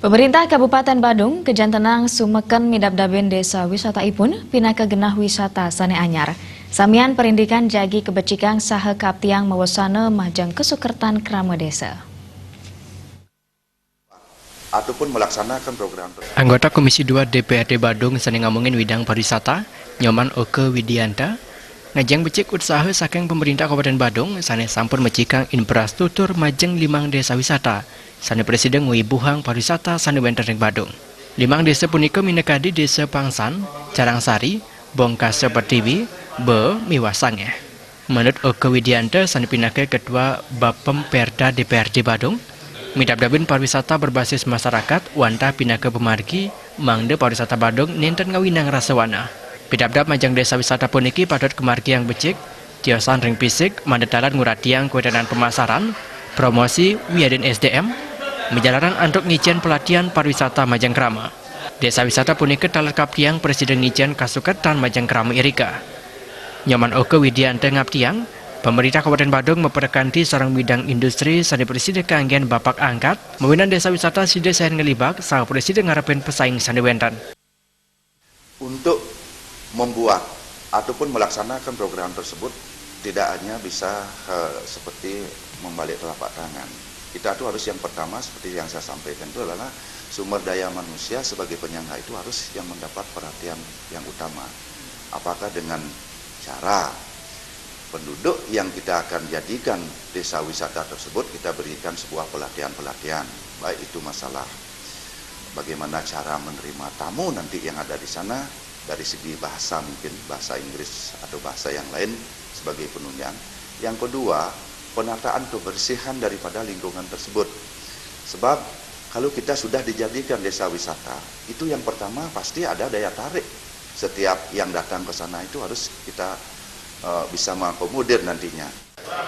Pemerintah Kabupaten Badung, Kejan Tenang, Sumeken, Midabdaben Desa Wisata Ipun, pindah ke genah wisata Sane Anyar. Samian perindikan jagi kebecikang saha kaptiang mawasana majang kesukertan krama desa. Ataupun melaksanakan program. Anggota Komisi 2 DPRD Badung sani ngomongin widang pariwisata, Nyoman Oke Widianta, ngajang becik usaha saking pemerintah Kabupaten Badung sane sampun mecikang infrastruktur majeng 5 desa wisata. Sane Presiden Wibuhang pariwisata sane wenten ing Badung. 5 desa punika minekadi Desa Pangsan, Carangsari, Bongkase Pertiwi, Miwasange. Menurut Oke Widianta sane pinake Ketua Bapem Perda DPRD Badung, Midabdaben pariwisata berbasis masyarakat wanta pinake pemargi mangde pariwisata Badung nenten ngawinang rasawana. Midabdab majang desa wisata puniki patut kemargi yang becik, tiosan ring fisik, mandetalan nguratiang kewedanan pemasaran, promosi wiadin SDM, menjalarang untuk ngicen pelatihan pariwisata majang krama. Desa wisata punika talekap tiang Presiden ngicen kasuketan majang krama Irika. Nyoman Oke Widianta ngaptiang, pemerintah Kabupaten Badung memperkanti sarang bidang industri sani Presiden keanggian bapak angkat, mewinan desa wisata si desa yang ngelibak, sang Presiden ngarepin pesaing sani wentan. Untuk membuat ataupun melaksanakan program tersebut tidak hanya bisa seperti membalik telapak tangan. Kita itu harus yang pertama seperti yang saya sampaikan itu adalah sumber daya manusia sebagai penyangga itu harus yang mendapat perhatian yang utama. Apakah dengan cara penduduk yang kita akan jadikan desa wisata tersebut kita berikan sebuah pelatihan-pelatihan, baik itu masalah bagaimana cara menerima tamu nanti yang ada di sana dari segi bahasa, mungkin bahasa Inggris atau bahasa yang lain sebagai penunjang. Yang kedua, penataan kebersihan daripada lingkungan tersebut. Sebab kalau kita sudah dijadikan desa wisata, itu yang pertama pasti ada daya tarik. Setiap yang datang ke sana itu harus kita bisa mengakomodir nantinya.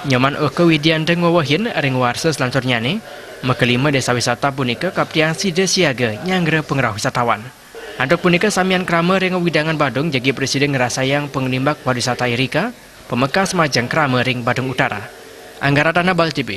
Nyoman Oke Widianta ngowahin ring warsa selanjutnya nih, mekelima desa wisata punika kaptiang si desiaga nyanggre pengerah wisatawan. Andok punika samian krama ring widangan Badung jagi Presiden ngerasayang pengenimbak pariwisata Irika, pemekas majang krama ring Badung Utara. Anggara Tanah Bal TV.